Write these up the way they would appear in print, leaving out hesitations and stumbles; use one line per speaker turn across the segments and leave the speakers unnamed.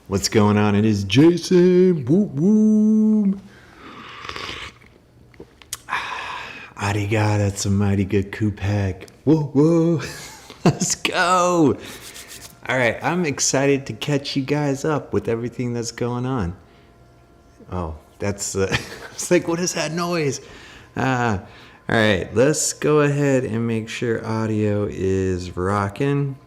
What's going on? It is Jason. Whoop whoop. Arigato, that's a mighty good coup pack. Whoa, whoa. Let's go. All right, I'm excited to catch you guys up with everything that's going on. Oh, that's, it's like, what is that noise? All right, let's go ahead and make sure audio is rocking.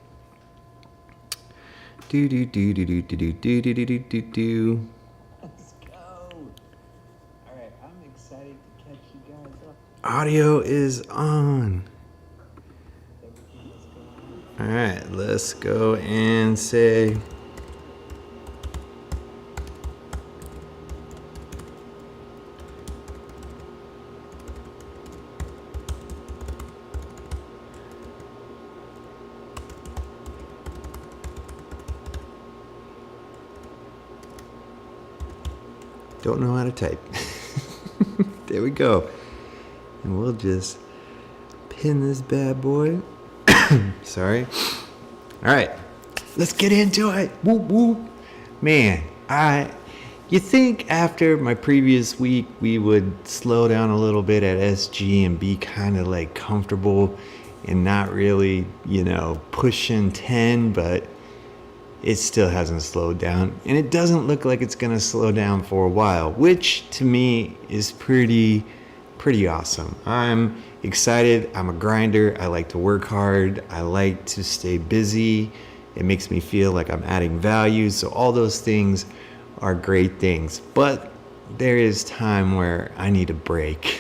Do do do do do do do do do do do do. Let's go. All right, I'm excited to catch you guys up. Audio is on. All right, let's go and say. Don't know how to type. There we go. And we'll just pin this bad boy. Sorry. All right, let's get into it. Whoop whoop. Man, you think after my previous week we would slow down a little bit at SG and be kind of like comfortable and not really, pushing 10, but it still hasn't slowed down, and it doesn't look like it's gonna slow down for a while, which to me is pretty awesome. I'm excited. I'm a grinder. I like to work hard. I like to stay busy. It makes me feel like I'm adding value. So all those things are great things, but there is time where I need a break,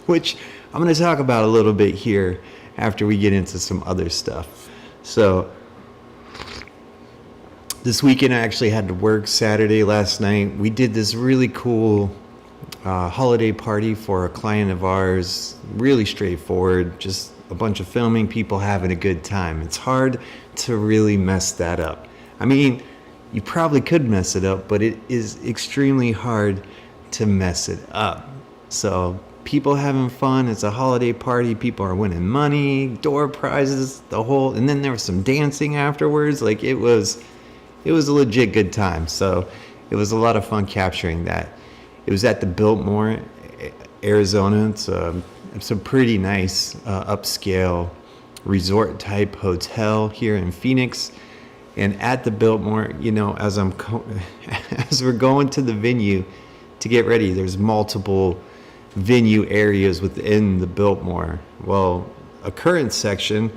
which I'm gonna talk about a little bit here after we get into some other stuff. So this weekend I actually had to work Saturday last night. We did this really cool holiday party for a client of ours. Really straightforward, just a bunch of filming, people having a good time. It's hard to really mess that up. I mean, you probably could mess it up, but it is extremely hard to mess it up. So people having fun. It's a holiday party. People are winning money, door prizes, and then there was some dancing afterwards. Like it was a legit good time. So it was a lot of fun capturing that. It was at the Biltmore, Arizona. It's a pretty nice upscale resort type hotel here in Phoenix. And at the Biltmore, as we're going to the venue to get ready, there's multiple venue areas within the Biltmore. Well, a current section,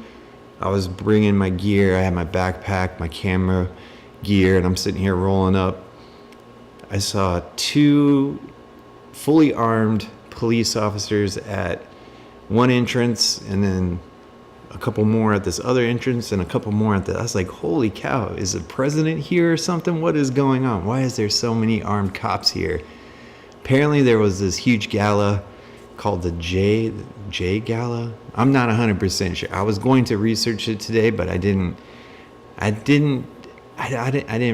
I was bringing my gear. I had my backpack, my camera gear, and I'm sitting here rolling up. I saw 2 fully armed police officers at one entrance, and then a couple more at this other entrance, and a couple more at I was like, holy cow, is the president here or something? What is going on? Why is there so many armed cops here? Apparently there was this huge gala called the J Gala. I'm not 100% sure. I was going to research it today, but I didn't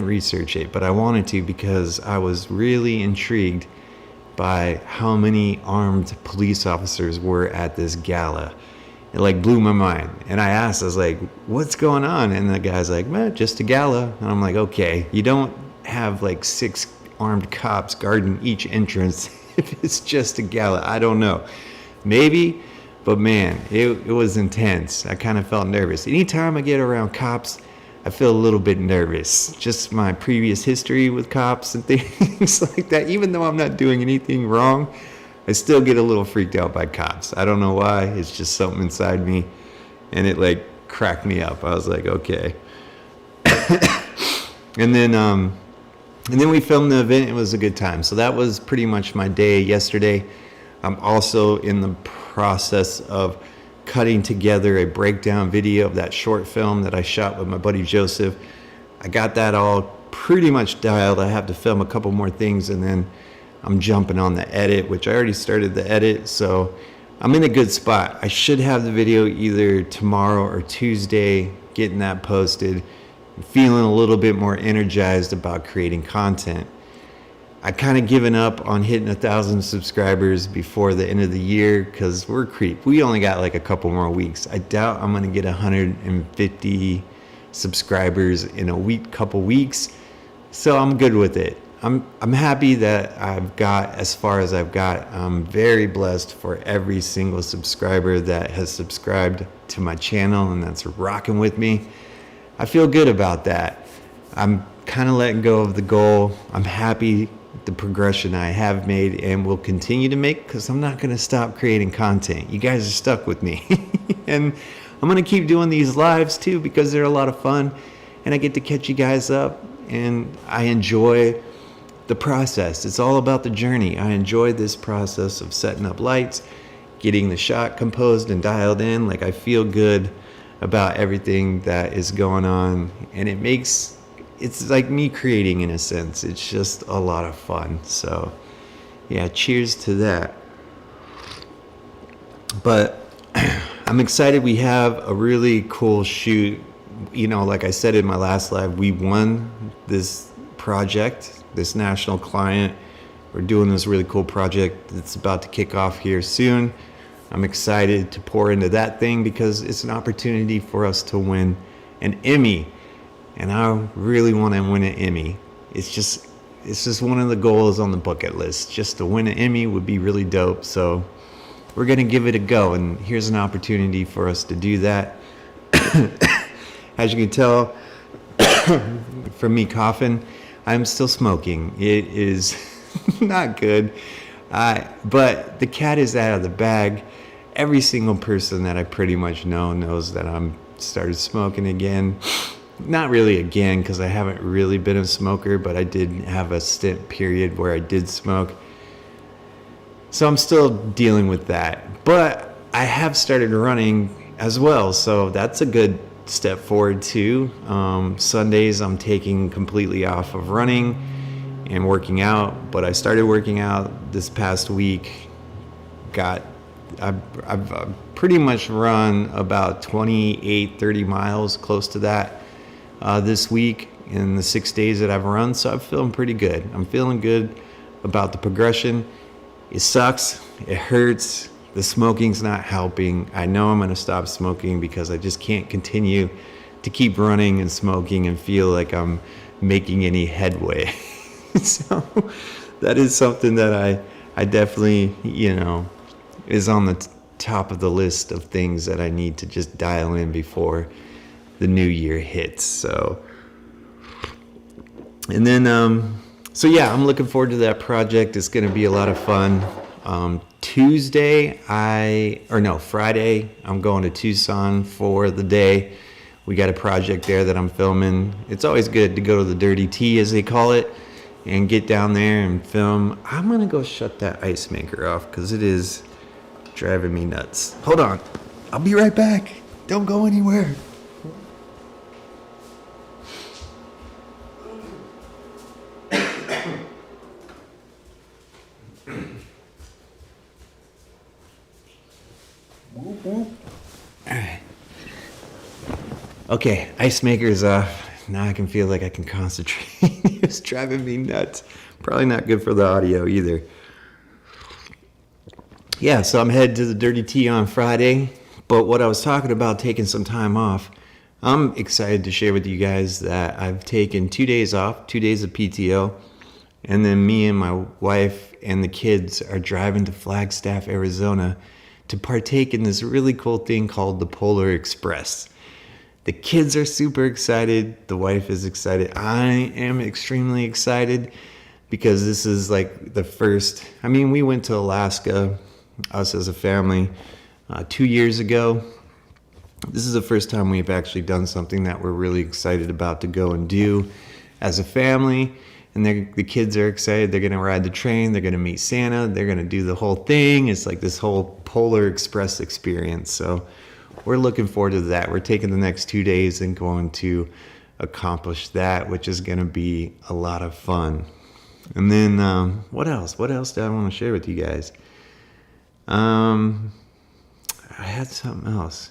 research it, but I wanted to because I was really intrigued by how many armed police officers were at this gala. It like blew my mind. And I asked, I was like, what's going on? And the guy's like, man, just a gala. And I'm like, okay, you don't have like 6 armed cops guarding each entrance if it's just a gala. I don't know. Maybe, but man, it was intense. I kind of felt nervous. Anytime I get around cops, I feel a little bit nervous. Just my previous history with cops and things like that. Even though I'm not doing anything wrong, I still get a little freaked out by cops. I don't know why. It's just something inside me, and it like cracked me up. I was like, okay. And then we filmed the event. It was a good time. So that was pretty much my day yesterday. I'm also in the process of cutting together a breakdown video of that short film that I shot with my buddy Joseph. I got that all pretty much dialed. I have to film a couple more things, and then I'm jumping on the edit, which I already started the edit, so I'm in a good spot. I should have the video either tomorrow or Tuesday, getting that posted, feeling a little bit more energized about creating content. I kind of given up on hitting 1,000 subscribers before the end of the year because we're creep. We only got like a couple more weeks. I doubt I'm gonna get 150 subscribers in a couple weeks. So I'm good with it. I'm happy that I've got as far as I've got. I'm very blessed for every single subscriber that has subscribed to my channel and that's rocking with me. I feel good about that. I'm kind of letting go of the goal. I'm happy the progression I have made and will continue to make, because I'm not going to stop creating content. You guys are stuck with me. And I'm going to keep doing these lives too, because they're a lot of fun and I get to catch you guys up, and I enjoy the process. It's all about the journey. I enjoy this process of setting up lights, getting the shot composed and dialed in. Like, I feel good about everything that is going on, and it's like me creating in a sense. It's just a lot of fun. So yeah, cheers to that. But I'm excited. We have a really cool shoot. You know, like I said in my last live, we won this project, this national client. We're doing this really cool project that's about to kick off here soon. I'm excited to pour into that thing because it's an opportunity for us to win an Emmy. And I really want to win an Emmy. It's just one of the goals on the bucket list. Just to win an Emmy would be really dope. So we're going to give it a go. And here's an opportunity for us to do that. As you can tell from me coughing, I'm still smoking. It is not good. But the cat is out of the bag. Every single person that I pretty much know knows that I'm started smoking again. Not really again, because I haven't really been a smoker, but I did have a stint period where I did smoke. So I'm still dealing with that. But I have started running as well, so that's a good step forward too. Sundays I'm taking completely off of running and working out, but I started working out this past week. I've pretty much run about 28-30 miles, close to that, this week in the 6 days that I've run. So I'm feeling pretty good. I'm feeling good about the progression. It sucks. It hurts. The smoking's not helping. I know I'm going to stop smoking because I just can't continue to keep running and smoking and feel like I'm making any headway. So that is something that I definitely, is on the top of the list of things that I need to just dial in before the new year hits. So, and then, I'm looking forward to that project. It's going to be a lot of fun. Friday, I'm going to Tucson for the day. We got a project there that I'm filming. It's always good to go to the Dirty T, as they call it, and get down there and film. I'm going to go shut that ice maker off because it is driving me nuts. Hold on. I'll be right back. Don't go anywhere. Alright. Okay, ice maker's off. Now I can feel like I can concentrate. It's driving me nuts. Probably not good for the audio either. Yeah, so I'm headed to the Dirty T on Friday. But what I was talking about, taking some time off, I'm excited to share with you guys that I've taken 2 days off, 2 days of PTO. And then me and my wife and the kids are driving to Flagstaff, Arizona to partake in this really cool thing called the Polar Express. The kids are super excited. The wife is excited. I am extremely excited because this is like the first. We went to Alaska, us as a family, 2 years ago. This is the first time we've actually done something that we're really excited about to go and do as a family. And the kids are excited. They're going to ride the train. They're going to meet Santa. They're going to do the whole thing. It's like this whole Polar Express experience. So we're looking forward to that. We're taking the next 2 days and going to accomplish that, which is going to be a lot of fun. And then what else? What else do I want to share with you guys? I had something else.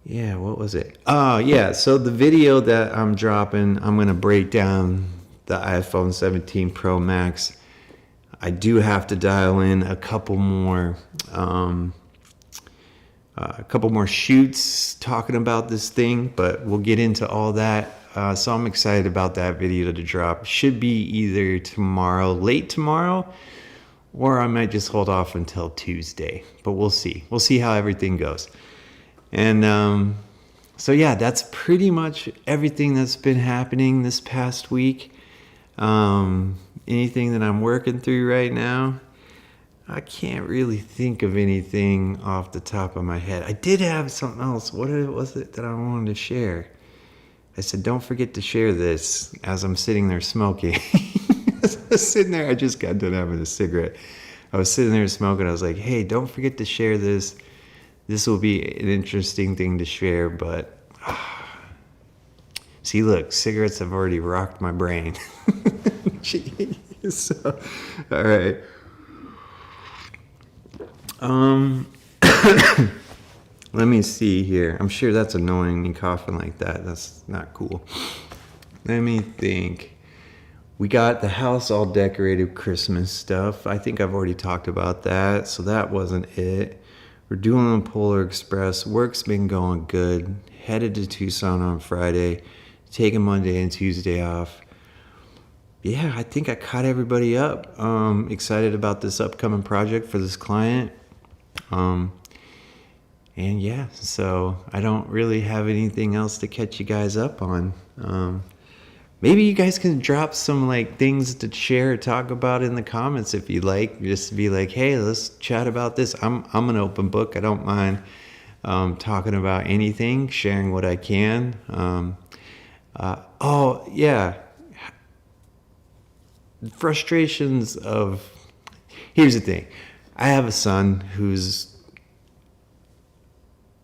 Yeah, what was it? Oh, yeah. So the video that I'm dropping, I'm going to break down the iPhone 17 Pro Max. I do have to dial in a couple more a couple more shoots talking about this thing, but we'll get into all that. So I'm excited about that video to drop. Should be either tomorrow, late tomorrow, or I might just hold off until Tuesday, but we'll see. We'll see how everything goes. And so yeah, that's pretty much everything that's been happening this past week. Anything that I'm working through right now, I can't really think of anything off the top of my head. I did have something else. What was it that I wanted to share? I said, don't forget to share this as I'm sitting there smoking. I was sitting there, I just got done having a cigarette. I was sitting there smoking. I was like, hey, don't forget to share this. This will be an interesting thing to share, but see, look, cigarettes have already rocked my brain. Jeez. So, all right. Let me see here. I'm sure that's annoying, me coughing like that. That's not cool. Let me think. We got the house all decorated with Christmas stuff. I think I've already talked about that, so that wasn't it. We're doing the Polar Express. Work's been going good. Headed to Tucson on Friday. Taking Monday and Tuesday off. Yeah, I think I caught everybody up. Excited about this upcoming project for this client. And yeah, so I don't really have anything else to catch you guys up on. Maybe you guys can drop some like things to share or talk about in the comments if you like. Just be like, hey, let's chat about this. I'm an open book. I don't mind talking about anything, sharing what I can. Oh yeah, frustrations of. Here's the thing. I have a son who's,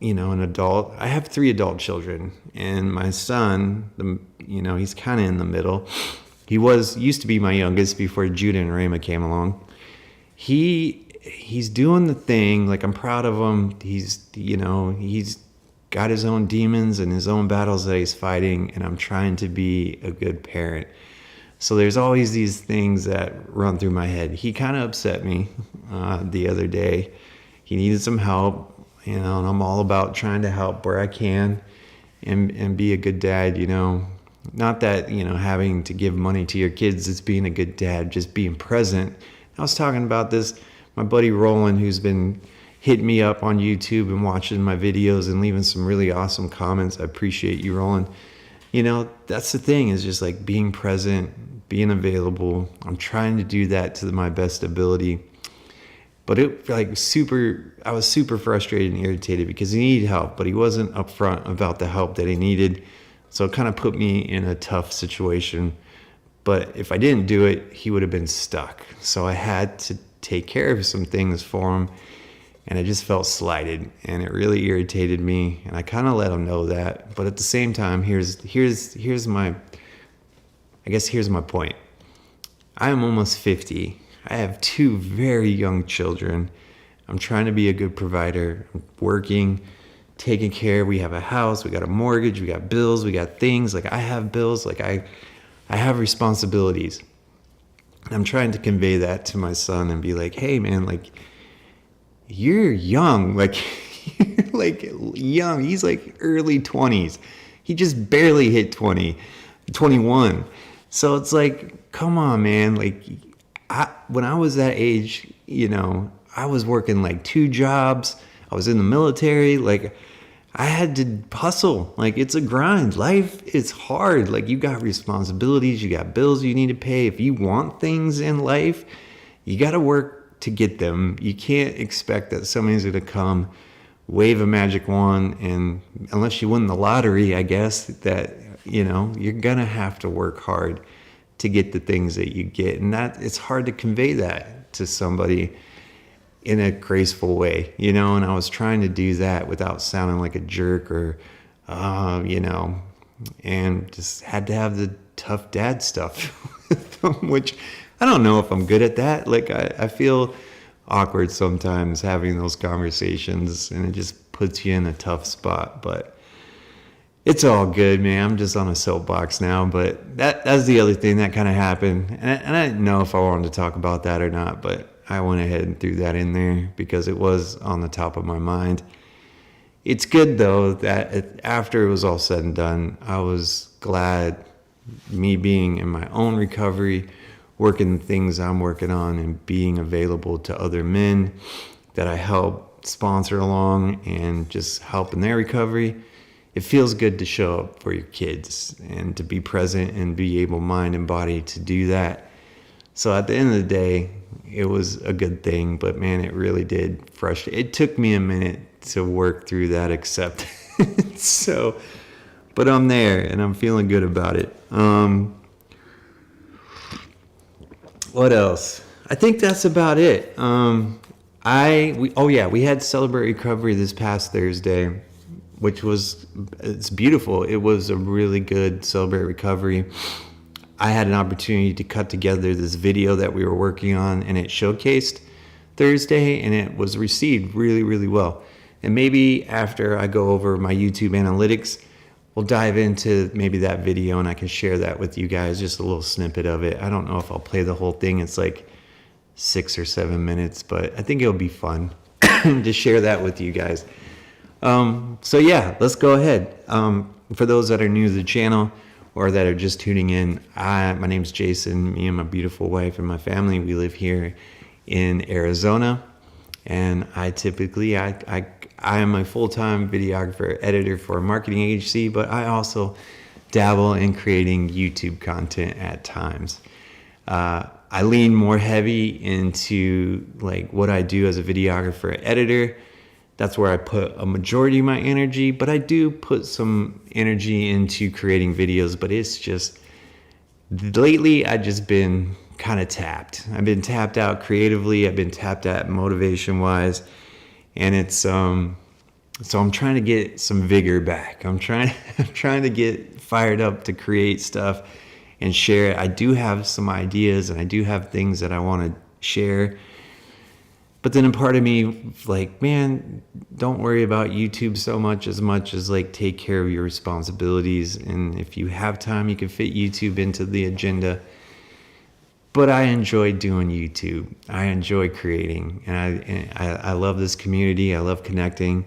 an adult. I have 3 adult children, and my son, he's kind of in the middle. He used to be my youngest before Judah and Rama came along. He's doing the thing. Like, I'm proud of him. He's got his own demons and his own battles that he's fighting, and I'm trying to be a good parent. So there's always these things that run through my head. He kind of upset me the other day. He needed some help, and I'm all about trying to help where I can and be a good dad, Not that, having to give money to your kids is being a good dad, just being present. I was talking about this, my buddy Roland, who's been hitting me up on YouTube and watching my videos and leaving some really awesome comments. I appreciate you, Roland. That's the thing, is just like being present, being available. I'm trying to do that to my best ability. But I was super frustrated and irritated because he needed help, but he wasn't upfront about the help that he needed. So it kind of put me in a tough situation. But if I didn't do it, he would have been stuck. So I had to take care of some things for him. And I just felt slighted, and it really irritated me. And I kind of let him know that. But at the same time, here's my point. I am almost 50. I have 2 very young children. I'm trying to be a good provider. I'm working, taking care. We have a house. We got a mortgage. We got bills. We got things. Like, I have bills. Like, I have responsibilities. I'm trying to convey that to my son and be like, hey, man, like, you're young, like young. He's like early 20s. He just barely hit 21. So it's like, come on, man. Like, when I was that age, I was working like 2 jobs. I was in the military. Like, I had to hustle. Like, it's a grind. Life is hard. Like, you got responsibilities. You got bills you need to pay. If you want things in life, you got to work to get them. You can't expect that somebody's going to come, wave a magic wand, and unless you win the lottery, I guess, that, you're going to have to work hard to get the things that you get. And that it's hard to convey that to somebody in a graceful way, and I was trying to do that without sounding like a jerk or, and just had to have the tough dad stuff, which I don't know if I'm good at that. Like, I feel awkward sometimes having those conversations, and it just puts you in a tough spot. But it's all good, man. I'm just on a soapbox now. But that's the other thing that kind of happened. And I didn't know if I wanted to talk about that or not, but I went ahead and threw that in there because it was on the top of my mind. it's good though that after it was all said and done, I was glad, me being in my own recovery, working the things I'm working on and being available to other men that I help sponsor along and just help in their recovery. It feels good to show up for your kids and to be present and be able, mind and body, to do that. So at the end of the day, it was a good thing, but man, it really did frustrate. It took me a minute to work through that acceptance. So, but I'm there and I'm feeling good about it. What else? I think that's about it. We had Celebrate Recovery this past Thursday, which it's beautiful. It was a really good Celebrate Recovery. I had an opportunity to cut together this video that we were working on, and it showcased Thursday, and it was received really, really well. And maybe after I go over my YouTube analytics, we'll dive into maybe that video and I can share that with you guys, just a little snippet of it. I don't know if I'll play the whole thing. It's like 6 or 7 minutes, but I think it'll be fun to share that with you guys. So yeah, let's go ahead. For those that are new to the channel or that are just tuning in, my name's Jason. Me and my beautiful wife and my family, we live here in Arizona. And I typically, I am a full-time videographer, editor for a marketing agency, but I also dabble in creating YouTube content at times. I lean more heavy into like what I do as a videographer, editor. That's where I put a majority of my energy, but I do put some energy into creating videos. But it's just, lately I've just been kind of tapped. I've been tapped out creatively. I've been tapped out motivation wise. And it's, so I'm trying to get some vigor back. I'm trying to get fired up to create stuff and share it. I do have some ideas and I do have things that I want to share. But then a part of me like, man, don't worry about YouTube so much as like take care of your responsibilities. And if you have time, you can fit YouTube into the agenda. But I enjoy doing YouTube. I enjoy creating, and I love this community. I love connecting.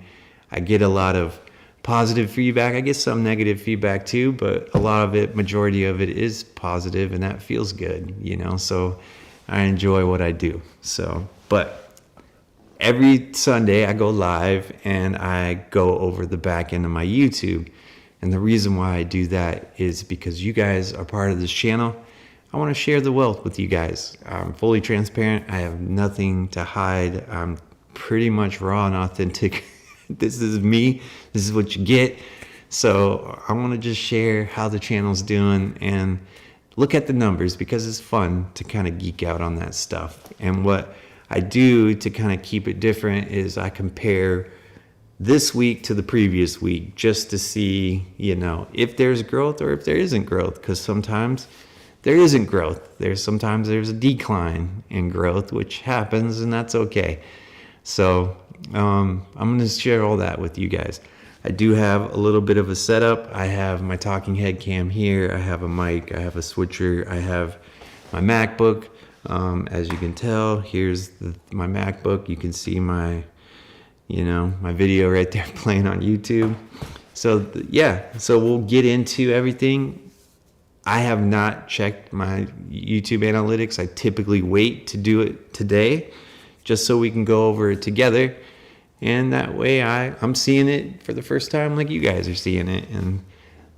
I get a lot of positive feedback. I get some negative feedback too, but a lot of it, majority of it is positive, and that feels good, you know? So I enjoy what I do. So, but every Sunday I go live and I go over the back end of my YouTube. And the reason why I do that is because you guys are part of this channel. I want to share the wealth with you guys. I'm fully transparent. I have nothing to hide. I'm pretty much raw and authentic. This is me. This is what you get. So I want to just share how the channel's doing and look at the numbers because it's fun to kind of geek out on that stuff. And what I do to kind of keep it different is I compare this week to the previous week just to see, you know, if there's growth or if there isn't growth, because sometimes there isn't growth. Sometimes there's a decline in growth, which happens, and that's okay. So I'm going to share all that with you guys. I do have a little bit of a setup. I have my talking head cam here. I have a mic. I have a switcher. I have my MacBook. As you can tell, here's my MacBook. You can see my video right there playing on YouTube. So so we'll get into everything. I have not checked my YouTube analytics. I typically wait to do it today just so we can go over it together. And that way I'm seeing it for the first time like you guys are seeing it. And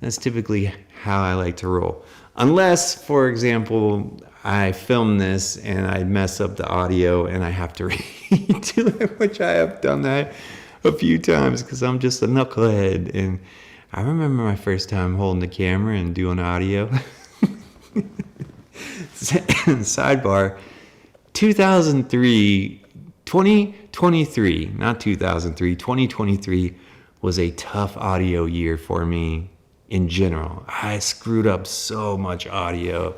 that's typically how I like to roll. Unless, for example, I film this and I mess up the audio and I have to redo it, which I have done that a few times because I'm just a knucklehead. And I remember my first time holding the camera and doing audio. Sidebar, 2023 was a tough audio year for me in general. I screwed up so much audio.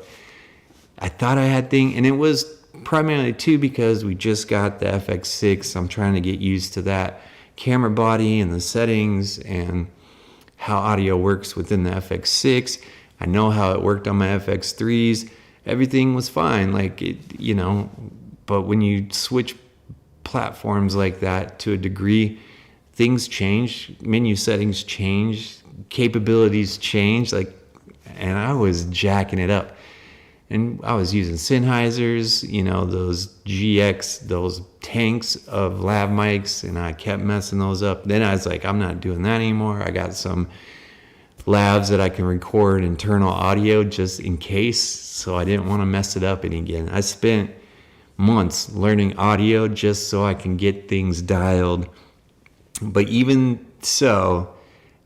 I thought I had things, and it was primarily too because we just got the FX6. I'm trying to get used to that camera body and the settings and how audio works within the FX6. I know how it worked on my FX3s. Everything was fine, like it, you know, but when you switch platforms like that to a degree, things change, menu settings change, capabilities change, and I was jacking it up. And I was using Sennheisers, those GX, those tanks of lav mics, and I kept messing those up. Then I was like, I'm not doing that anymore. I got some lavs that I can record internal audio just in case, so I didn't want to mess it up again. I spent months learning audio just so I can get things dialed. But even so,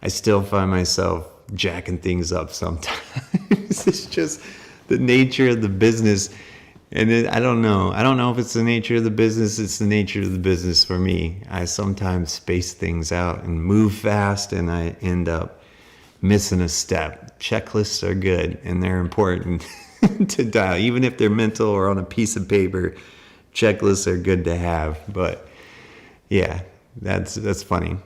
I still find myself jacking things up sometimes. It's just the nature of the business. And I don't know if it's the nature of the business. It's the nature of the business for me. I sometimes space things out and move fast, and I end up missing a step. Checklists are good, and they're important to dial. Even if they're mental or on a piece of paper, checklists are good to have. But yeah, that's funny.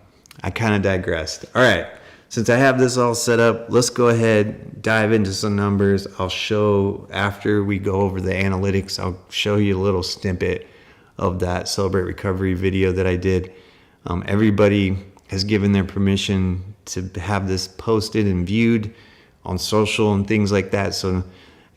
I kind of digressed. All right. Since I have this all set up, let's go ahead, dive into some numbers. I'll show, after we go over the analytics, I'll show you a little snippet of that Celebrate Recovery video that I did. Everybody has given their permission to have this posted and viewed on social and things like that. So,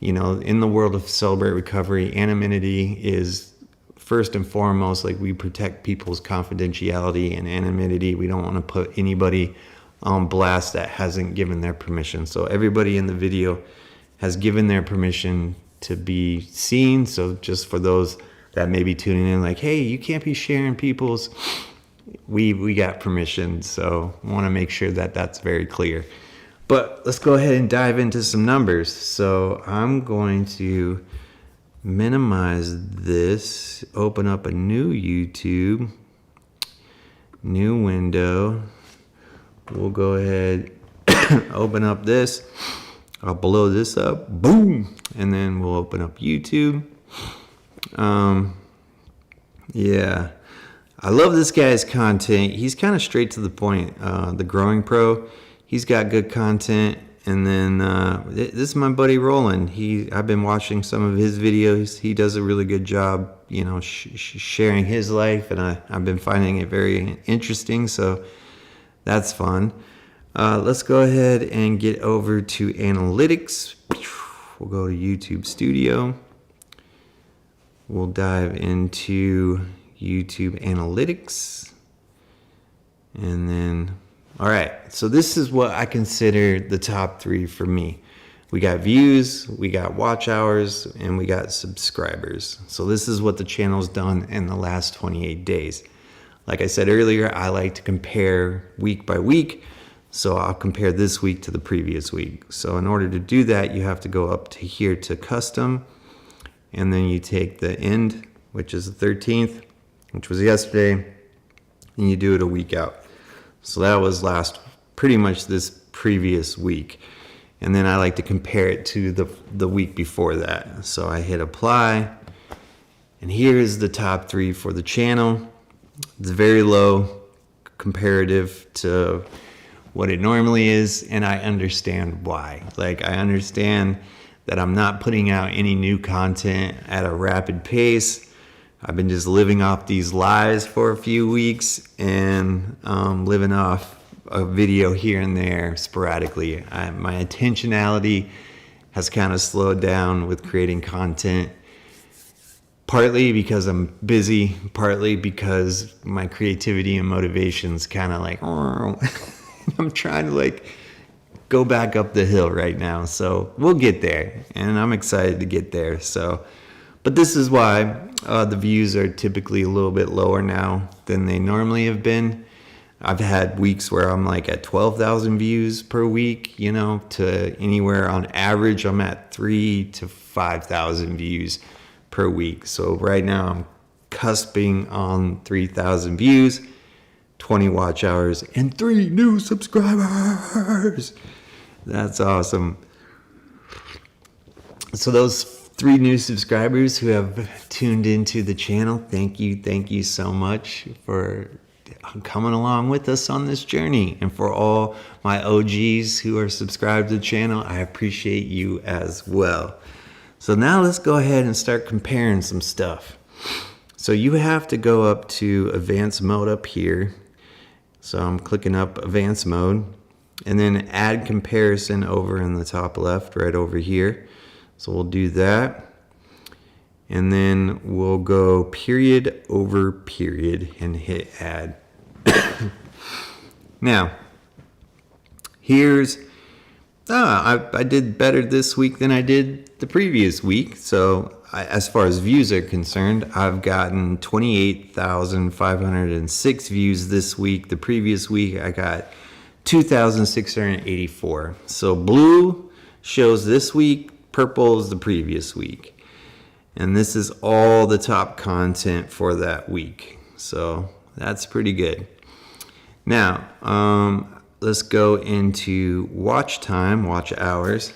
in the world of Celebrate Recovery, anonymity is first and foremost. Like, we protect people's confidentiality and anonymity. We don't want to put anybody on blast that hasn't given their permission. So everybody in the video has given their permission to be seen. So just for those that may be tuning in, like, hey, you can't be sharing people's, we got permission. So I want to make sure that that's very clear. But let's go ahead and dive into some numbers. So I'm going to minimize this, open up a new YouTube, new window. We'll go ahead, open up this. I'll blow this up, boom, and then we'll open up YouTube. Yeah, I love this guy's content. He's kind of straight to the point. The Growing Pro, he's got good content. And then this is my buddy Roland. I've been watching some of his videos. He does a really good job, sharing his life, and I've been finding it very interesting. So that's fun. Let's go ahead and get over to analytics. We'll go to YouTube Studio. We'll dive into YouTube Analytics. And then, all right. So this is what I consider the top 3 for me. We got views, we got watch hours, and we got subscribers. So this is what the channel's done in the last 28 days. Like I said earlier, I like to compare week by week. So I'll compare this week to the previous week. So in order to do that, you have to go up to here to custom. And then you take the end, which is the 13th, which was yesterday, and you do it a week out. So that was pretty much this previous week. And then I like to compare it to the week before that. So I hit apply. And here is the top 3 for the channel. It's very low comparative to what it normally is, and I understand why. Like, I understand that I'm not putting out any new content at a rapid pace. I've been just living off these lies for a few weeks and living off a video here and there sporadically. My intentionality has kind of slowed down with creating content. Partly because I'm busy, partly because my creativity and motivation's kind of like, I'm trying to go back up the hill right now. So we'll get there, and I'm excited to get there. So, but this is why the views are typically a little bit lower now than they normally have been. I've had weeks where I'm at 12,000 views per week, to anywhere on average, I'm at 3,000 to 5,000 views per week. So right now I'm cusping on 3,000 views, 20 watch hours, and 3 new subscribers. That's awesome. So those 3 new subscribers who have tuned into the channel, thank you so much for coming along with us on this journey. And for all my OGs who are subscribed to the channel, I appreciate you as well. So now let's go ahead and start comparing some stuff. So you have to go up to advanced mode up here. So I'm clicking up advanced mode, and then add comparison over in the top left, right over here. So we'll do that. And then we'll go period over period and hit add. Now, here's, I did better this week than I did the previous week. So as far as views are concerned, I've gotten 28,506 views this week. The previous week, I got 2,684. So blue shows this week, purple is the previous week. And this is all the top content for that week. So that's pretty good. Now, let's go into watch time, watch hours.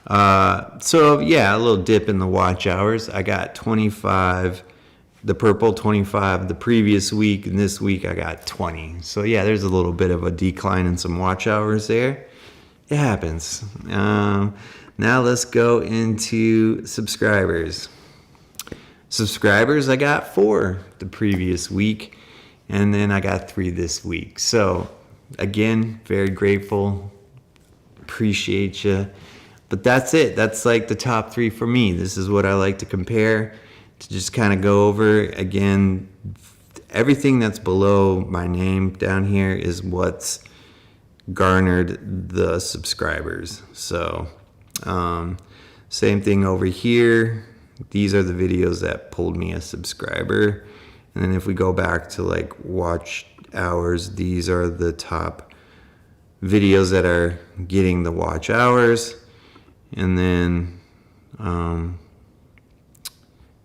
So yeah, a little dip in the watch hours. I got 25, the purple 25 the previous week, and this week I got 20. So yeah, there's a little bit of a decline in some watch hours there. It happens. Now let's go into subscribers. Subscribers, I got 4 the previous week, and then I got 3 this week. So again, very grateful, appreciate you. But that's it. That's like the top 3 for me. This is what I like to compare, to just kind of go over. Again, everything that's below my name down here is what's garnered the subscribers. So same thing over here. These are the videos that pulled me a subscriber. And then if we go back to like watch hours, these are the top videos that are getting the watch hours. And then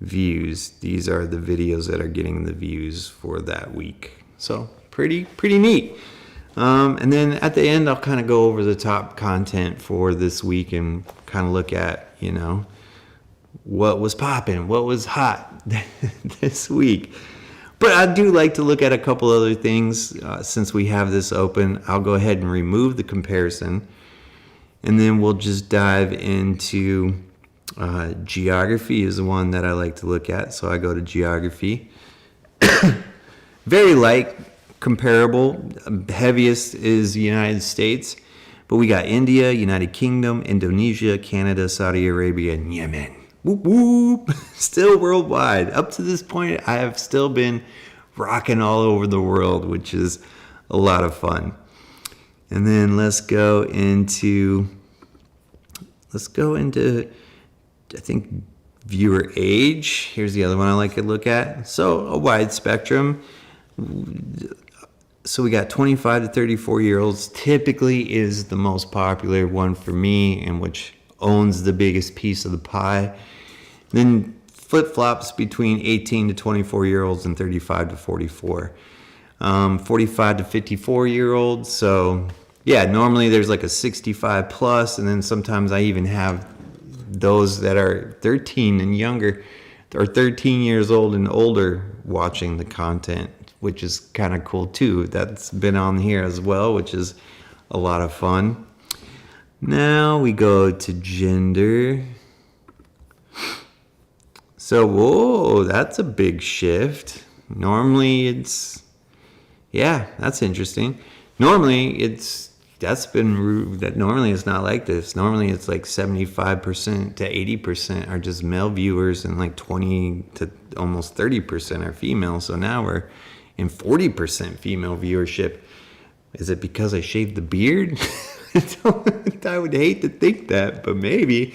views, these are the videos that are getting the views for that week. So pretty neat. And then at the end, I'll kind of go over the top content for this week and kind of look at, you know, what was popping, what was hot this week. But I do like to look at a couple other things. Since we have this open, I'll go ahead and remove the comparison. And then we'll just dive into geography is the one that I like to look at. So I go to geography. Very light, comparable. Heaviest is the United States. But we got India, United Kingdom, Indonesia, Canada, Saudi Arabia, and Yemen. Whoop, whoop. Still worldwide. Up to this point, I have still been rocking all over the world, which is a lot of fun. And then let's go into, I think, viewer age. Here's the other one I like to look at. So a wide spectrum. So we got 25 to 34 year olds typically is the most popular one for me, and which owns the biggest piece of the pie. Then flip-flops between 18 to 24 year olds and 35 to 44. 45 to 54 year olds. So yeah, normally there's like a 65 plus, and then sometimes I even have those that are 13 and younger, or 13 years old and older watching the content, which is kind of cool too. That's been on here as well, which is a lot of fun. Now we go to gender. So, whoa, that's a big shift. Normally it's, yeah, that's interesting. Normally normally it's not like this. Normally it's like 75% to 80% are just male viewers, and like 20 to almost 30% are female. So now we're in 40% female viewership. Is it because I shaved the beard? I would hate to think that, but maybe.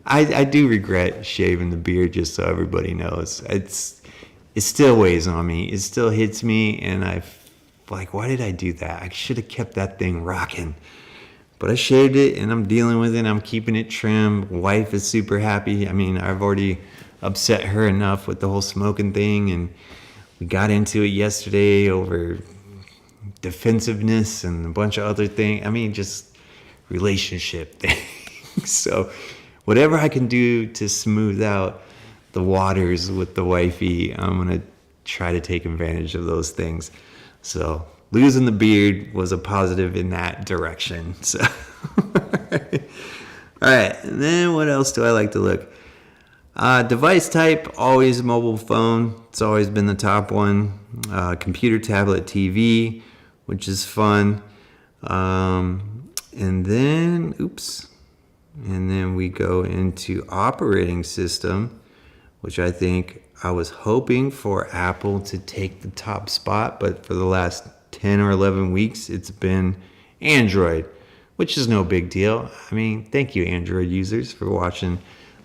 I do regret shaving the beard, just so everybody knows. It still weighs on me. It still hits me, and like, why did I do that? I should have kept that thing rocking. But I shaved it, and I'm dealing with it. I'm keeping it trim. Wife is super happy. I mean, I've already upset her enough with the whole smoking thing, and we got into it yesterday over defensiveness and a bunch of other things. I mean, just relationship things. So whatever I can do to smooth out the waters with the wifey, I'm going to try to take advantage of those things. So losing the beard was a positive in that direction. So, all right. And then what else do I like to look? Device type, always mobile phone. It's always been the top one. Computer, tablet, TV, which is fun. And then we go into operating system, which I think I was hoping for Apple to take the top spot, but for the last 10 or 11 weeks, it's been Android, which is no big deal. I mean, thank you, Android users, for watching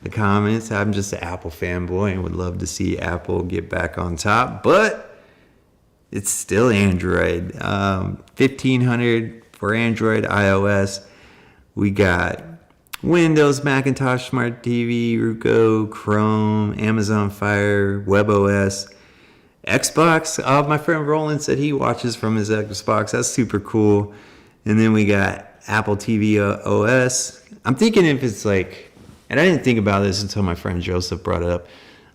the comments. I'm just an Apple fanboy and would love to see Apple get back on top, but it's still Android. 1500 for Android, iOS. We got Windows, Macintosh, Smart TV, Roku, Chrome, Amazon Fire, WebOS, Xbox. My friend Roland said he watches from his Xbox. That's super cool. And then we got Apple TV OS. I'm thinking if it's like, and I didn't think about this until my friend Joseph brought it up,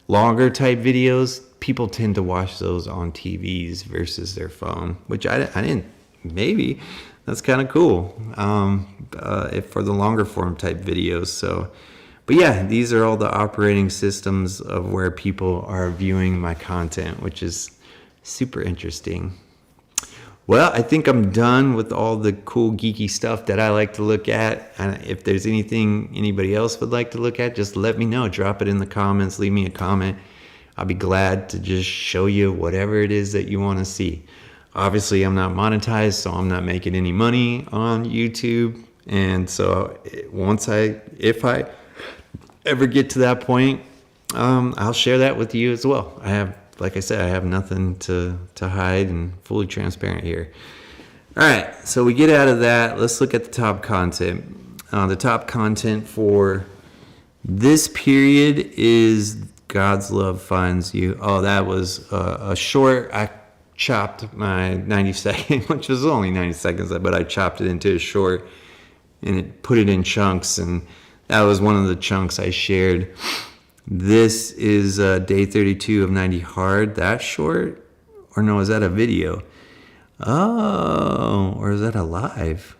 longer type videos, people tend to watch those on TVs versus their phone, which I didn't, maybe. That's kind of cool if for the longer form type videos. So, but yeah, these are all the operating systems of where people are viewing my content, which is super interesting. Well, I think I'm done with all the cool geeky stuff that I like to look at. And if there's anything anybody else would like to look at, just let me know. Drop it in the comments. Leave me a comment. I'll be glad to just show you whatever it is that you want to see. Obviously, I'm not monetized, so I'm not making any money on YouTube. And so if I ever get to that point, I'll share that with you as well. Like I said, I have nothing to hide and fully transparent here. All right, so we get out of that. Let's look at the top content. The top content for this period is God's Love Finds You. Oh, that was a short. I chopped my 90 second, which was only 90 seconds, but I chopped it into a short and put it in chunks, and that was one of the chunks I shared. This is day 32 of 90 hard. That short? Or no, is that a video? Oh, or is that a live?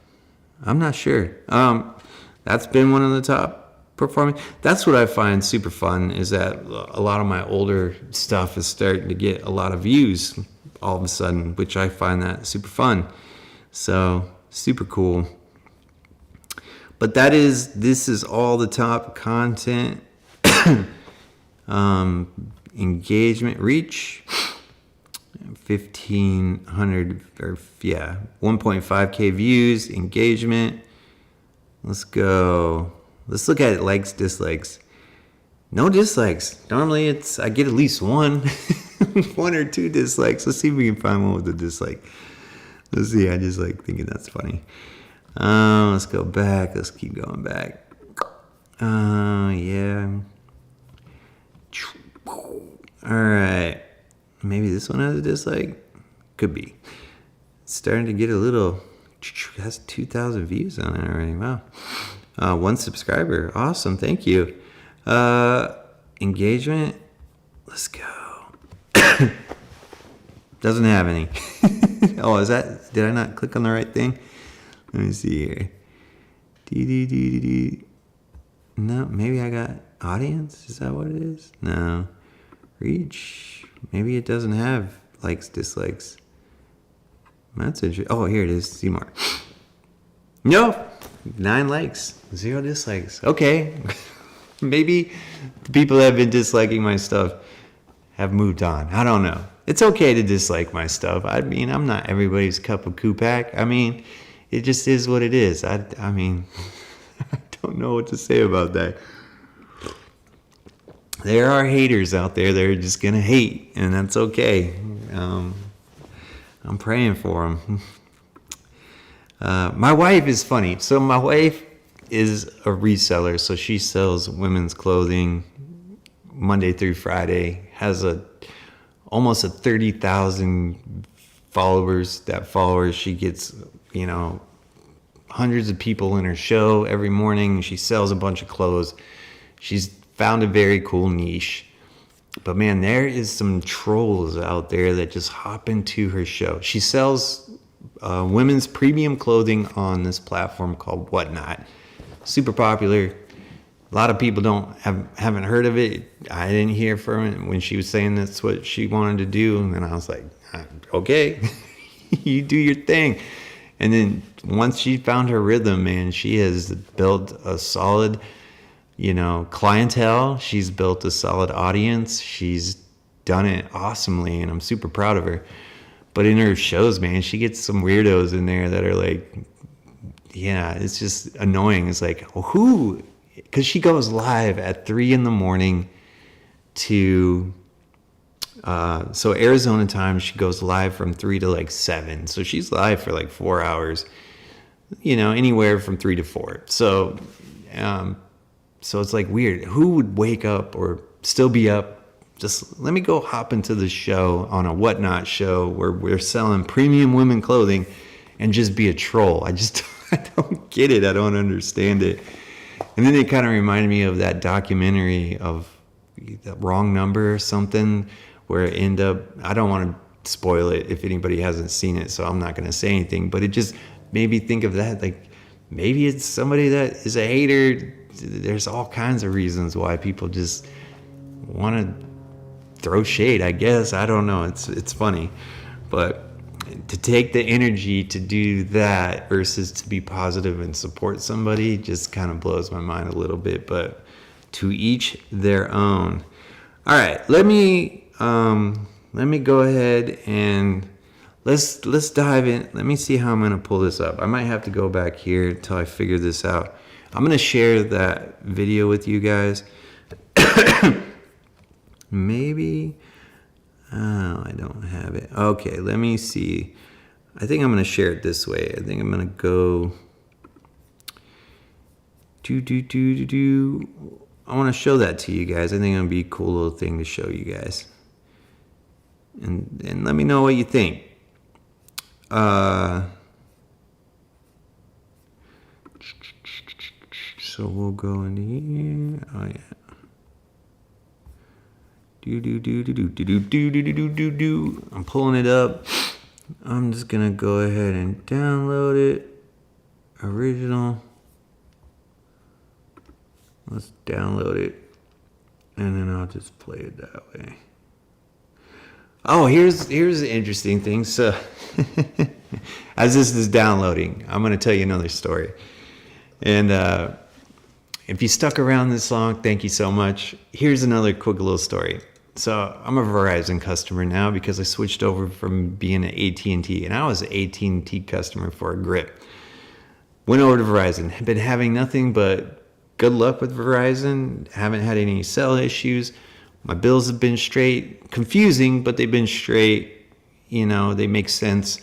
I'm not sure. That's been one of the top performing. That's what I find super fun, is that a lot of my older stuff is starting to get a lot of views all of a sudden, which I find that super fun. So super cool. But this is all the top content. Engagement reach 1,500 or 1.5k views. Engagement, let's go. Let's look at likes, dislikes. No dislikes. Normally I get at least one one or two dislikes. Let's see if we can find one with a dislike. Let's see. I just like thinking that's funny. Let's go back. Let's keep going back. Yeah. All right. Maybe this one has a dislike. Could be. It's starting to get a little. Has 2,000 views on it already. Wow. One subscriber. Awesome. Thank you. Engagement. Let's go. Doesn't have any. Oh, did I not click on the right thing? Let me see here. No, maybe I got audience. Is that what it is? No. Reach. Maybe it doesn't have likes, dislikes. That's interesting. Oh, here it is. See more. No. 9 likes. 0 dislikes. Okay. Maybe the people that have been disliking my stuff have moved on. I don't know. It's okay to dislike my stuff. I mean, I'm not everybody's cup of Kupak. I mean, it just is what it is. I mean, I don't know what to say about that. There are haters out there that are just going to hate, and that's okay. I'm praying for them. My wife is funny. So my wife is a reseller, so she sells women's clothing Monday through Friday, has almost 30,000 followers that follow her. She gets, hundreds of people in her show every morning. She sells a bunch of clothes. She's found a very cool niche. But man, there is some trolls out there that just hop into her show. She sells women's premium clothing on this platform called Whatnot. Super popular. A lot of people haven't heard of it. I didn't hear from it when she was saying that's what she wanted to do. And then I was like, okay, you do your thing. And then once she found her rhythm, man, she has built a solid, clientele. She's built a solid audience. She's done it awesomely, and I'm super proud of her. But in her shows, man, she gets some weirdos in there that are like, yeah, it's just annoying. It's like, who? Because she goes live at 3 a.m. to, so Arizona time, she goes live from 3 to like 7. So she's live for like 4 hours, anywhere from 3 to 4. So it's like weird. Who would wake up or still be up? Just let me go hop into the show on a Whatnot show where we're selling premium women clothing and just be a troll. I don't get it. I don't understand it. And then it kind of reminded me of that documentary of The Wrong Number or something, where it ended up, I don't want to spoil it if anybody hasn't seen it, so I'm not going to say anything, but it just made me think of that. Like, maybe it's somebody that is a hater. There's all kinds of reasons why people just want to throw shade, I guess. I don't know. It's funny. But to take the energy to do that versus to be positive and support somebody just kind of blows my mind a little bit. But to each their own. All right, let me go ahead and let's dive in. Let me see how I'm going to pull this up. I might have to go back here until I figure this out. I'm going to share that video with you guys. Maybe. Oh, I don't have it. Okay, let me see. I think I'm going to share it this way. I think I'm going to go I want to show that to you guys. I think it'll be a cool little thing to show you guys. And let me know what you think. So we'll go into here. Oh yeah. I'm pulling it up. I'm just gonna go ahead and download it. Original. Let's download it, and then I'll just play it that way. Oh, here's the interesting thing. So, as this is downloading, I'm gonna tell you another story. And if you stuck around this long, thank you so much. Here's another quick little story. So I'm a Verizon customer now because I switched over from being an AT&T, and I was an AT&T customer for a grip. Went over to Verizon. Have been having nothing but good luck with Verizon. Haven't had any cell issues. My bills have been straight. Confusing, but they've been straight. They make sense,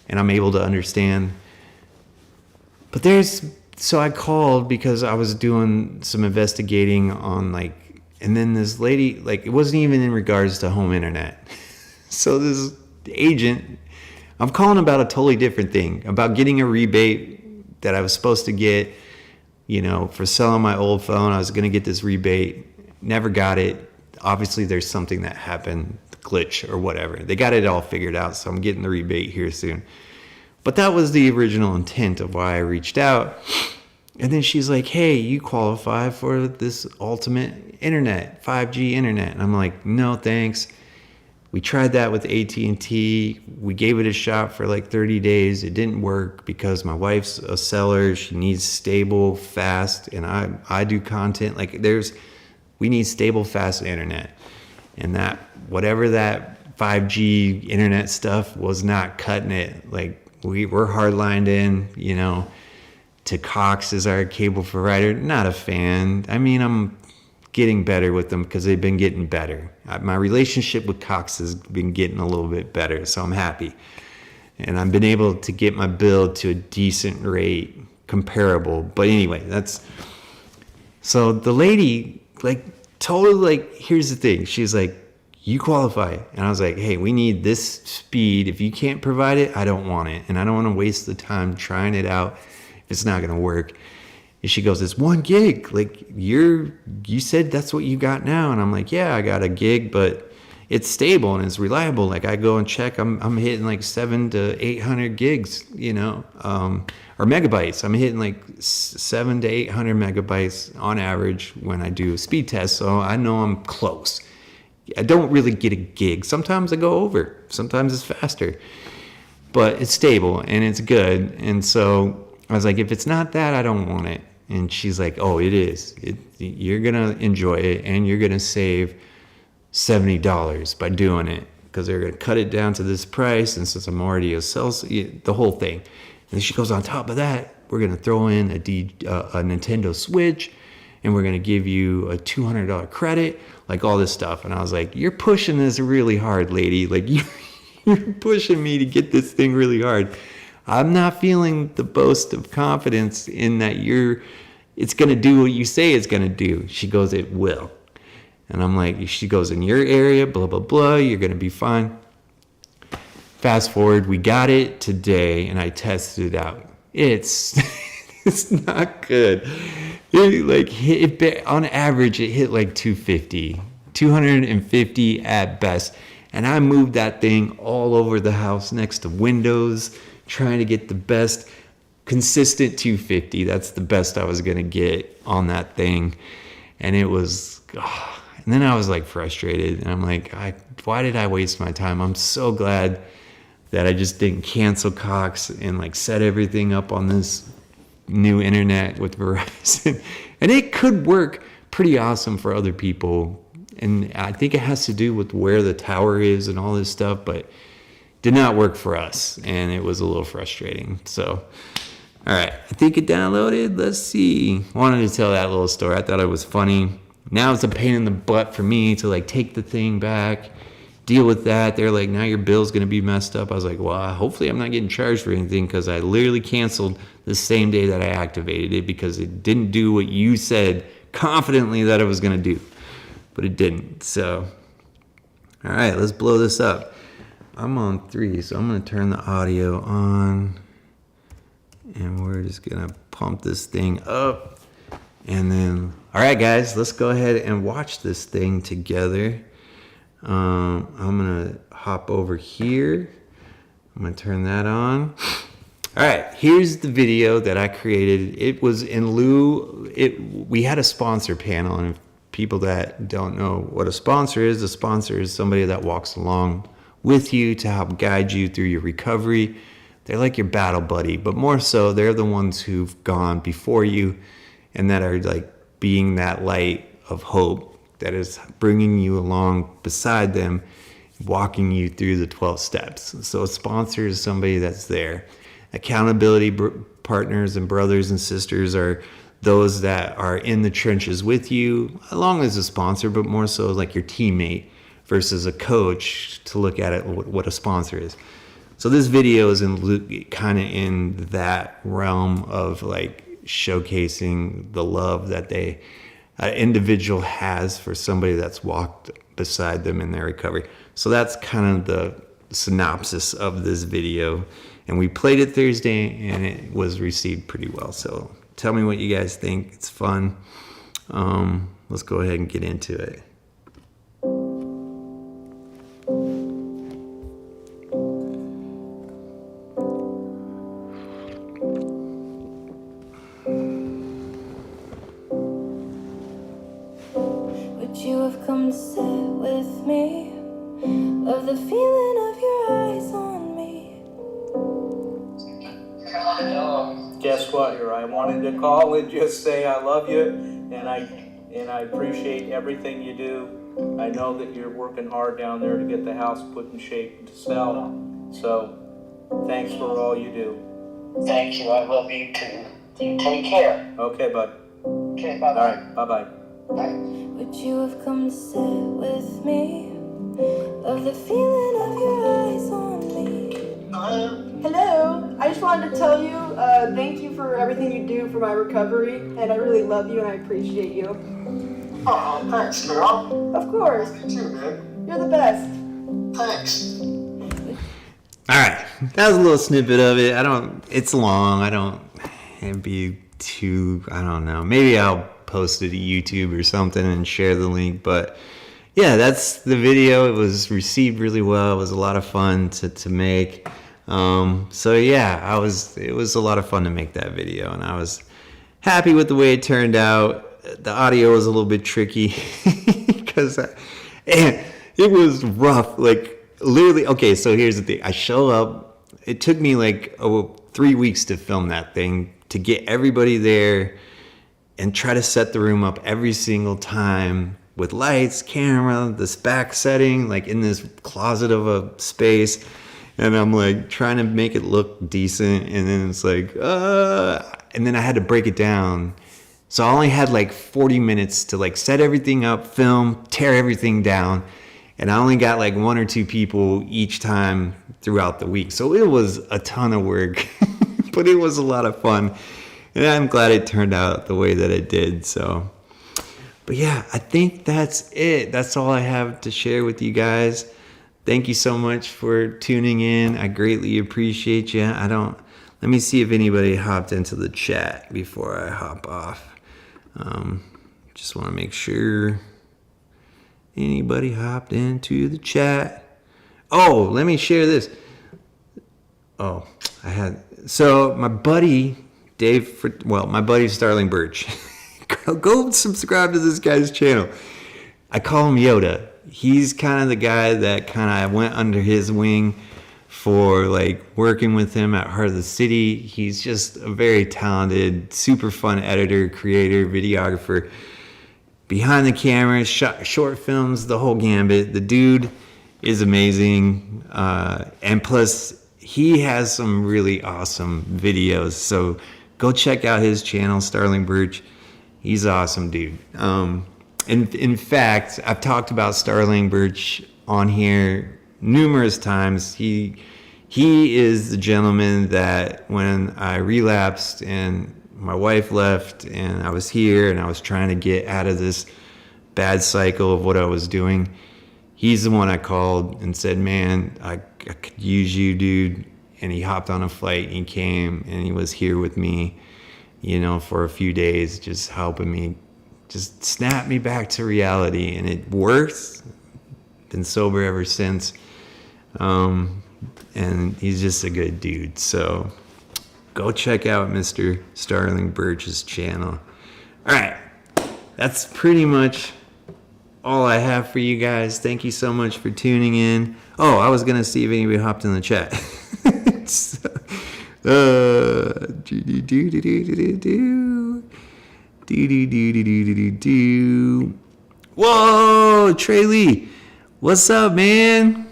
and I'm able to understand. But so I called because I was doing some investigating on and then this lady, it wasn't even in regards to home internet. So this agent, I'm calling about a totally different thing, about getting a rebate that I was supposed to get, for selling my old phone. I was going to get this rebate, never got it. Obviously there's something that happened, glitch or whatever. They got it all figured out, so I'm getting the rebate here soon. But that was the original intent of why I reached out. And then she's like, hey, you qualify for this ultimate internet, 5G internet. And I'm like, no, thanks. We tried that with AT&T. We gave it a shot for 30 days. It didn't work because my wife's a seller. She needs stable, fast, and I do content. We need stable, fast internet. And that, whatever that 5G internet stuff was not cutting it. We're hardlined in, to Cox as our cable provider. Not a fan. I mean, I'm getting better with them because they've been getting better. My relationship with Cox has been getting a little bit better, so I'm happy. And I've been able to get my bill to a decent rate, comparable. But anyway, so the lady, totally, here's the thing. She's like, you qualify. And I was like, hey, we need this speed. If you can't provide it, I don't want it. And I don't want to waste the time trying it out. It's not going to work. And she goes, it's 1 gig. You said that's what you got now. And I'm like, yeah, I got a gig, but it's stable and it's reliable. Like I go and check, I'm hitting like 700 to 800 gigs, you know, or megabytes. I'm hitting like 700 to 800 megabytes on average when I do a speed test. So I know I'm close. I don't really get a gig. Sometimes I go over, sometimes it's faster, but it's stable and it's good. And so I was like, if it's not that, I don't want it. And she's like, oh, it is. You're going to enjoy it and you're going to save $70 by doing it, because they're going to cut it down to this price. And since I'm already a sales, the whole thing. And she goes, on top of that, we're going to throw in a Nintendo Switch, and we're going to give you a $200 credit, like all this stuff. And I was like, you're pushing this really hard, lady. Like you're pushing me to get this thing really hard. I'm not feeling the boast of confidence in that it's going to do what you say it's going to do. She goes, it will. And I'm like, she goes, in your area, blah, blah, blah, you're going to be fine. Fast forward, we got it today, and I tested it out. It's not good. On average, it hit like 250 at best. And I moved that thing all over the house next to windows, trying to get the best consistent 250. That's the best I was going to get on that thing. And it was... And then I was like frustrated, and I'm like, why did I waste my time? I'm so glad that I just didn't cancel Cox and like set everything up on this new internet with Verizon. And it could work pretty awesome for other people. And I think it has to do with where the tower is and all this stuff, but did not work for us. And it was a little frustrating. So, all right, I think it downloaded. Let's see. Wanted to tell that little story. I thought it was funny. Now it's a pain in the butt for me to like take the thing back, deal with that. They're like, now your bill's going to be messed up. I was like, well, hopefully I'm not getting charged for anything, because I literally canceled the same day that I activated it because it didn't do what you said confidently that it was going to do, but it didn't. So, all right, let's blow this up. I'm on 3, so I'm going to turn the audio on, and we're just going to pump this thing up. And then, all right, guys, let's go ahead and watch this thing together. I'm going to hop over here. I'm going to turn that on. All right, here's the video that I created. It was in lieu, we had a sponsor panel, and people that don't know what a sponsor is somebody that walks along with you to help guide you through your recovery. They're like your battle buddy, but more so, they're the ones who've gone before you and that are like being that light of hope that is bringing you along beside them, walking you through the 12 steps. So a sponsor is somebody that's there. Accountability partners and brothers and sisters are those that are in the trenches with you, along as a sponsor, but more so like your teammate versus a coach to look at it, what a sponsor is. So this video is kind of in that realm of like showcasing the love that an individual has for somebody that's walked beside them in their recovery. So that's kind of the synopsis of this video. And we played it Thursday, and it was received pretty well. So tell me what you guys think. It's fun. Let's go ahead and get into it.
You have come to sit with me, of the feeling of your eyes on me.
Guess what? Here I wanted to call and just say I love you, and I appreciate everything you do. I know that you're working hard down there to get the house put in shape to sell. So thanks for all you do.
Thank you. I love you too. You take care.
Okay, bud.
Okay, bye-bye.
All right, bye-bye.
Bye.
Would you have come to sit with me, of the feeling of your eyes on me?
Hello. I just wanted to tell you, thank you for everything you do for my recovery, and I really love you and I appreciate you.
Oh, thanks, girl.
Of course.
You too, man.
You're the best.
Thanks.
All right, that was a little snippet of it. It's long. It'd be too, I don't know. Maybe I'll post it to YouTube or something and share the link, but yeah, that's the video. It was received really well. It was a lot of fun to make. So yeah, it was a lot of fun to make that video, and I was happy with the way it turned out. The audio was a little bit tricky because it was rough. Like literally, okay, so here's the thing. I show up. It took me like 3 weeks to film that thing, to get everybody there and try to set the room up every single time with lights, camera, this back setting, like in this closet of a space. And I'm like trying to make it look decent. And then it's like, and then I had to break it down. So I only had like 40 minutes to like set everything up, film, tear everything down. And I only got like 1 or 2 people each time throughout the week. So it was a ton of work, but it was a lot of fun. And I'm glad it turned out the way that it did. So, but yeah, I think that's it. That's all I have to share with you guys. Thank you so much for tuning in. I greatly appreciate you. Let me see if anybody hopped into the chat before I hop off. Just want to make sure anybody hopped into the chat. Oh, let me share this. Oh, so my buddy my buddy Starling Birch. Go subscribe to this guy's channel. I call him Yoda. He's kind of the guy that kind of went under his wing for like working with him at Heart of the City. He's just a very talented, super fun editor, creator, videographer. Behind the camera, short films, the whole gambit. The dude is amazing. And plus, he has some really awesome videos. So go check out his channel, Starling Birch. He's awesome, dude. In fact, I've talked about Starling Birch on here numerous times. He is the gentleman that when I relapsed and my wife left and I was here and I was trying to get out of this bad cycle of what I was doing, he's the one I called and said, man, I could use you, dude. And he hopped on a flight and he came and he was here with me, for a few days, just helping me, just snap me back to reality. And it worked. Been sober ever since. And he's just a good dude. So go check out Mr. Starling Birch's channel. All right. That's pretty much all I have for you guys. Thank you so much for tuning in. Oh, I was going to see if anybody hopped in the chat. Whoa, Trey Lee. What's up, man?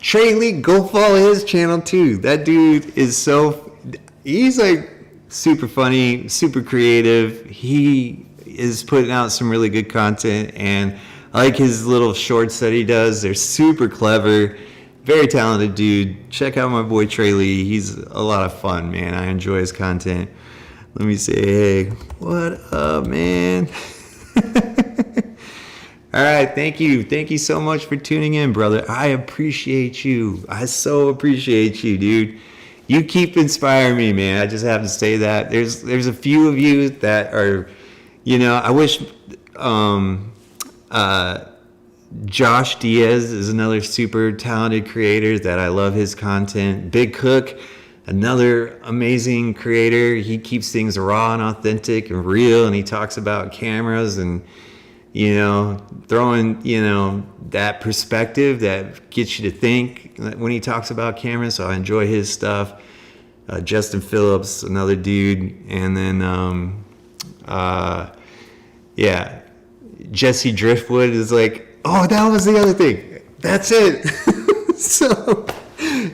Trey Lee, go follow his channel too. That dude is he's like super funny, super creative. He is putting out some really good content, and I like his little shorts that he does. They're super clever, very talented dude. Check out my boy Trey Lee. He's a lot of fun, man. I enjoy his content. Let me say, hey, what up, man? All right, thank you. Thank you so much for tuning in, brother. I appreciate you. I so appreciate you, dude. You keep inspiring me, man. I just have to say that. There's a few of you that are, I wish Josh Diaz is another super talented creator that I love his content. Big Cook, another amazing creator. He keeps things raw and authentic and real, and he talks about cameras and, throwing, that perspective that gets you to think when he talks about cameras. So I enjoy his stuff. Justin Phillips, another dude. And then, Jesse Driftwood is like, oh, that was the other thing. That's it. So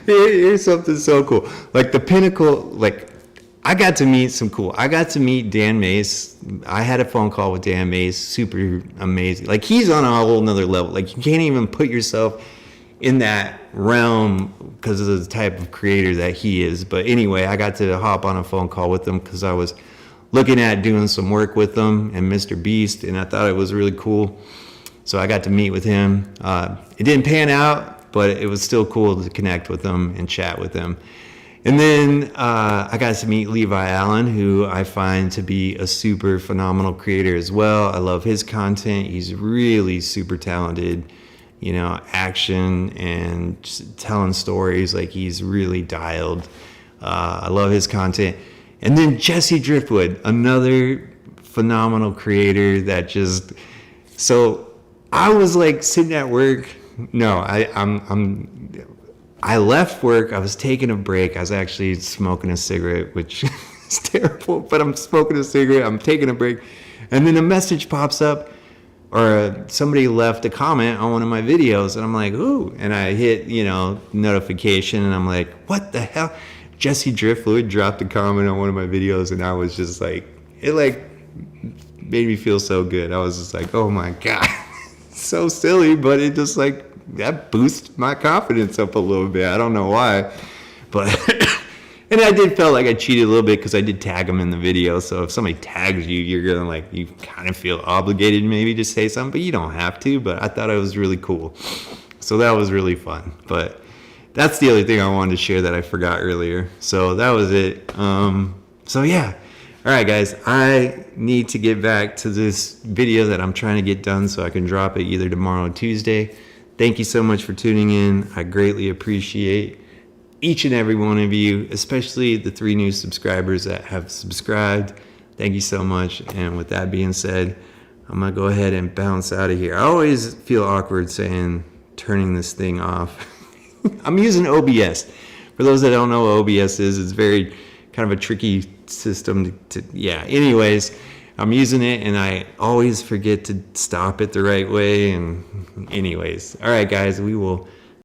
here's something so cool. Like the pinnacle, I got to meet Dan Mace. I had a phone call with Dan Mace, super amazing. Like he's on a whole nother level. Like you can't even put yourself in that realm because of the type of creator that he is. But anyway, I got to hop on a phone call with him because I was looking at doing some work with him and Mr. Beast, and I thought it was really cool. So I got to meet with him. It didn't pan out, but it was still cool to connect with him and chat with him. And then I got to meet Levi Allen, who I find to be a super phenomenal creator as well. I love his content. He's really super talented, you know, action and just telling stories. Like, he's really dialed. I love his content. And then Jesse Driftwood, another phenomenal creator that just, so I was like sitting at work. No, I left work. I was taking a break. I was actually smoking a cigarette, which is terrible, but I'm smoking a cigarette. I'm taking a break. And then a message pops up, or somebody left a comment on one of my videos, and I'm like, ooh. And I hit, you know, notification, and I'm like, what the hell? Jesse Driftwood dropped a comment on one of my videos, and I was just like, it like made me feel so good. I was just like, oh my God. So silly, but it just like, that boosts my confidence up a little bit. I don't know why, but and I did feel like I cheated a little bit because I did tag them in the video. So if somebody tags you, you're gonna like, you kind of feel obligated maybe to say something, but you don't have to. But I thought it was really cool, so that was really fun. But that's the other thing I wanted to share that I forgot earlier. So that was it. So yeah. All right, guys, I need to get back to this video that I'm trying to get done so I can drop it either tomorrow or Tuesday. Thank you so much for tuning in. I greatly appreciate each and every one of you, especially the 3 new subscribers that have subscribed. Thank you so much. And with that being said, I'm going to go ahead and bounce out of here. I always feel awkward saying turning this thing off. I'm using OBS. For those that don't know what OBS is, it's very kind of a tricky system to yeah. Anyways, I'm using it and I always forget to stop it the right way. And anyways, all right, guys, we will